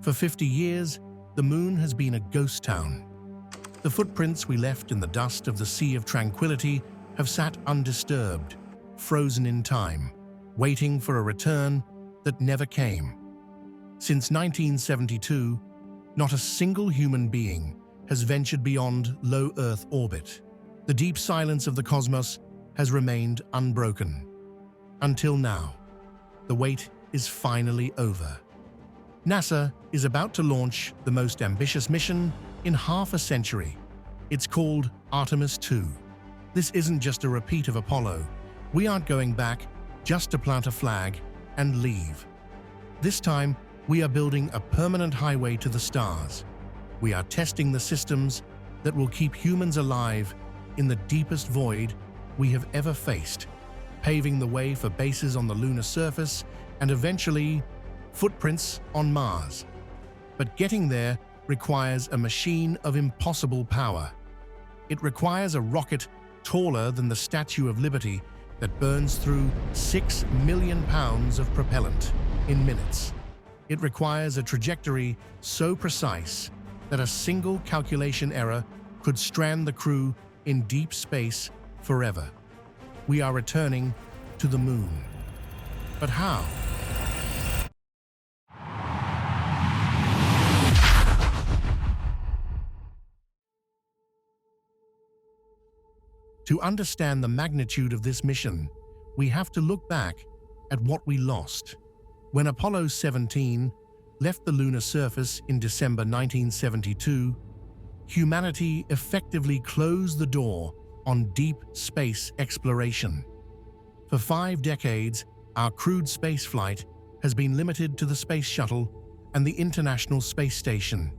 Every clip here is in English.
For 50 years, the moon has been a ghost town. The footprints we left in the dust of the Sea of Tranquility have sat undisturbed, frozen in time, waiting for a return that never came. Since 1972, not a single human being has ventured beyond low Earth orbit. The deep silence of the cosmos has remained unbroken. Until now, the wait is finally over. NASA is about to launch the most ambitious mission in half a century. It's called Artemis II. This isn't just a repeat of Apollo. We aren't going back just to plant a flag and leave. This time, we are building a permanent highway to the stars. We are testing the systems that will keep humans alive in the deepest void we have ever faced, paving the way for bases on the lunar surface and eventually footprints on Mars. But getting there requires a machine of impossible power. It requires a rocket taller than the Statue of Liberty that burns through 6 million pounds of propellant in minutes. It requires a trajectory so precise that a single calculation error could strand the crew in deep space forever. We are returning to the moon. But how? To understand the magnitude of this mission, we have to look back at what we lost. When Apollo 17 left the lunar surface in December 1972, humanity effectively closed the door on deep space exploration. For 5 decades, our crewed spaceflight has been limited to the Space Shuttle and the International Space Station.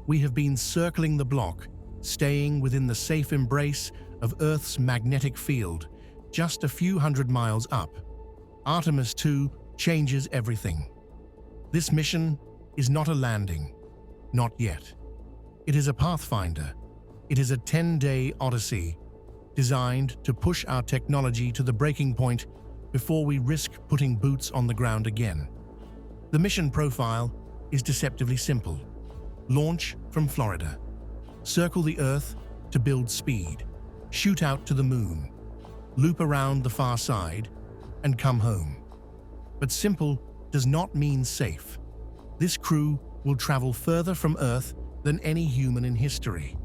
We have been circling the block, staying within the safe embrace of Earth's magnetic field, just a few hundred miles up. Artemis II changes everything. This mission is not a landing, not yet. It is a pathfinder. It is a 10-day odyssey designed to push our technology to the breaking point before we risk putting boots on the ground again. The mission profile is deceptively simple. Launch from Florida. Circle the Earth to build speed. Shoot out to the moon. Loop around the far side and come home. But simple does not mean safe. This crew will travel further from Earth than any human in history,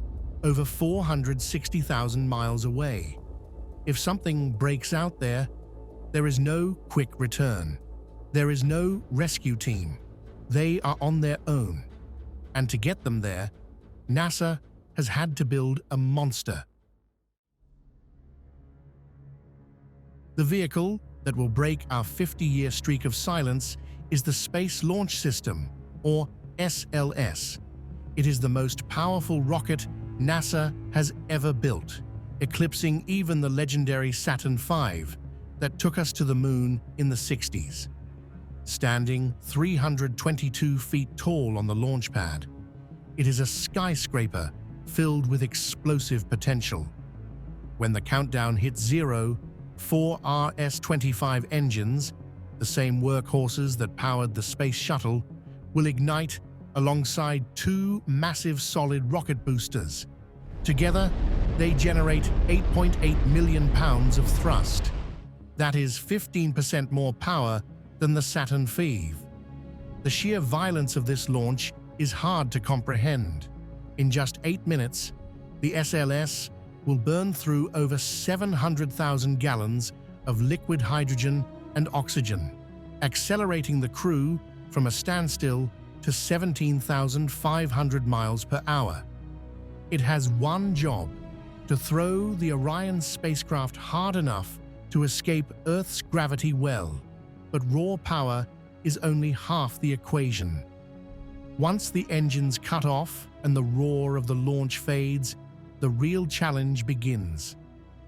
over 460,000 miles away. If something breaks out there, there is no quick return. There is no rescue team. They are on their own. And to get them there, NASA has had to build a monster. The vehicle that will break our 50-year streak of silence is the Space Launch System, or SLS. It is the most powerful rocket NASA has ever built, eclipsing even the legendary Saturn V that took us to the moon in the 60s. Standing 322 feet tall on the launch pad, it is a skyscraper filled with explosive potential. When the countdown hits 0, 4 RS-25 engines, the same workhorses that powered the Space Shuttle, will ignite alongside 2 massive solid rocket boosters. Together, they generate 8.8 million pounds of thrust. That is 15% more power than the Saturn V. The sheer violence of this launch is hard to comprehend. In just 8 minutes, the SLS will burn through over 700,000 gallons of liquid hydrogen and oxygen, accelerating the crew from a standstill to 17,500 miles per hour. It has one job: to throw the Orion spacecraft hard enough to escape Earth's gravity well. But raw power is only half the equation. Once the engines cut off and the roar of the launch fades, the real challenge begins.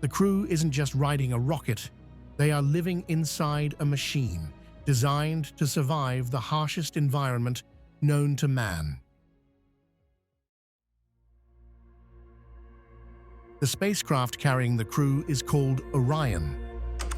The crew isn't just riding a rocket, they are living inside a machine designed to survive the harshest environment known to man. The spacecraft carrying the crew is called Orion.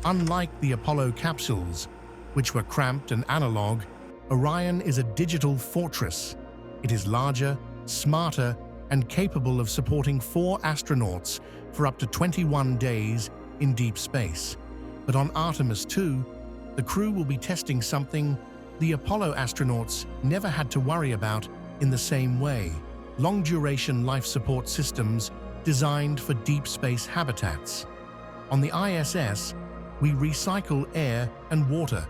Unlike the Apollo capsules, which were cramped and analog, Orion is a digital fortress. It is larger, smarter, and capable of supporting 4 astronauts for up to 21 days in deep space. But on Artemis II, the crew will be testing something the Apollo astronauts never had to worry about in the same way: long-duration life support systems designed for deep space habitats. On the ISS, we recycle air and water,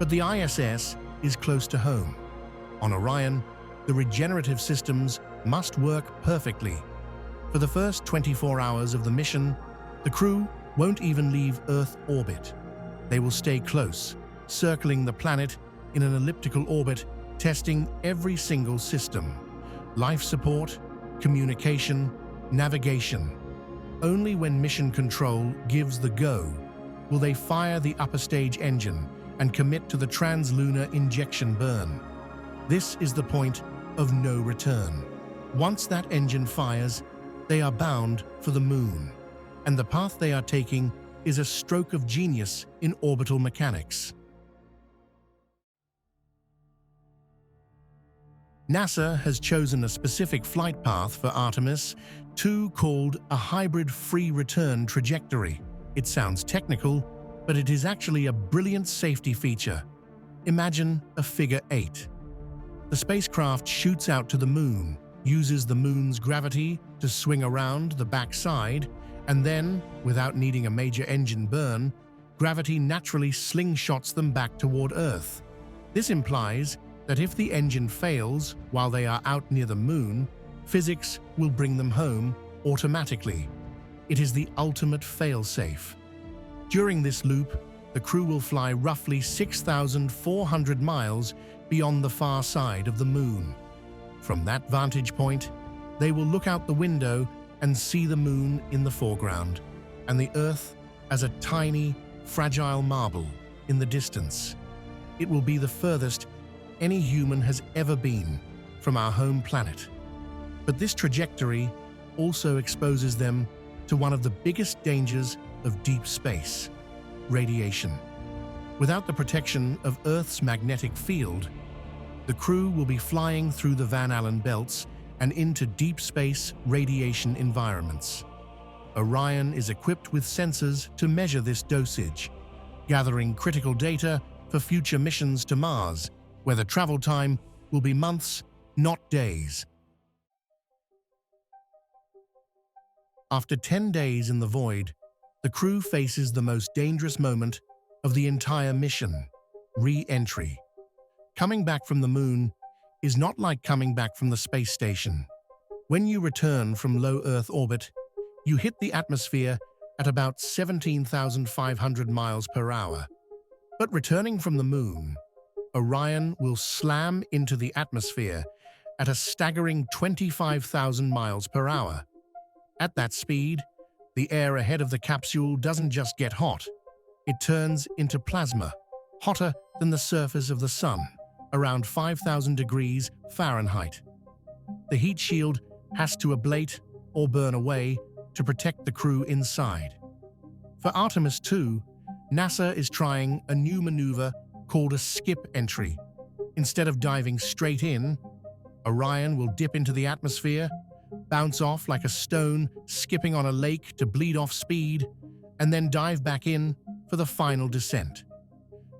but the ISS is close to home. On Orion, the regenerative systems must work perfectly. For the first 24 hours of the mission, the crew won't even leave Earth orbit. They will stay close, circling the planet in an elliptical orbit, testing every single system: life support, communication, navigation. Only when mission control gives the go will they fire the upper stage engine and commit to the translunar injection burn. This is the point of no return. Once that engine fires, they are bound for the moon, and the path they are taking is a stroke of genius in orbital mechanics. NASA has chosen a specific flight path for Artemis II called a hybrid free return trajectory. It sounds technical, but it is actually a brilliant safety feature. Imagine a figure 8. The spacecraft shoots out to the moon, uses the moon's gravity to swing around the backside, and then, without needing a major engine burn, gravity naturally slingshots them back toward Earth. This implies that if the engine fails while they are out near the moon, physics will bring them home automatically. It is the ultimate fail-safe. During this loop, the crew will fly roughly 6,400 miles beyond the far side of the moon. From that vantage point, they will look out the window and see the moon in the foreground, and the Earth as a tiny, fragile marble in the distance. It will be the furthest any human has ever been from our home planet. But this trajectory also exposes them to one of the biggest dangers of deep space: radiation. Without the protection of Earth's magnetic field, the crew will be flying through the Van Allen belts and into deep space radiation environments. Orion is equipped with sensors to measure this dosage, gathering critical data for future missions to Mars, where the travel time will be months, not days. After 10 days in the void, the crew faces the most dangerous moment of the entire mission: re-entry. Coming back from the moon is not like coming back from the space station. When you return from low Earth orbit, you hit the atmosphere at about 17,500 miles per hour. But returning from the moon, Orion will slam into the atmosphere at a staggering 25,000 miles per hour. At that speed, the air ahead of the capsule doesn't just get hot, it turns into plasma, hotter than the surface of the sun, around 5,000 degrees Fahrenheit. The heat shield has to ablate or burn away to protect the crew inside. For Artemis II, NASA is trying a new maneuver called a skip entry. Instead of diving straight in, Orion will dip into the atmosphere, bounce off like a stone skipping on a lake to bleed off speed, and then dive back in for the final descent.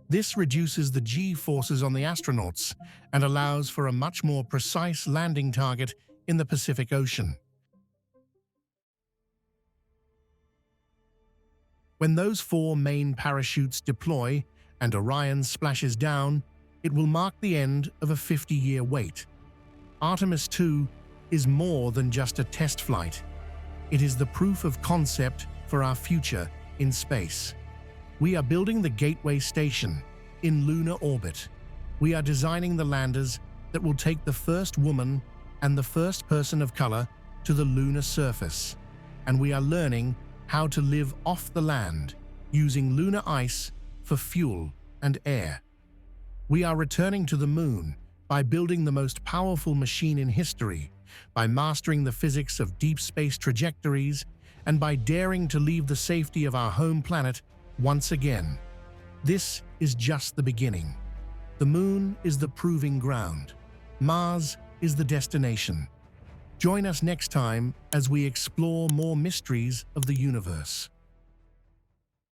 This reduces the G-forces on the astronauts and allows for a much more precise landing target in the Pacific Ocean. When those 4 main parachutes deploy and Orion splashes down, it will mark the end of a 50-year wait. Artemis II is more than just a test flight. It is the proof of concept for our future in space. We are building the Gateway Station in lunar orbit. We are designing the landers that will take the first woman and the first person of color to the lunar surface. And we are learning how to live off the land, using lunar ice for fuel and air. We are returning to the moon by building the most powerful machine in history, by mastering the physics of deep space trajectories, and by daring to leave the safety of our home planet once again. This is just the beginning. The Moon is the proving ground. Mars is the destination. Join us next time as we explore more mysteries of the universe.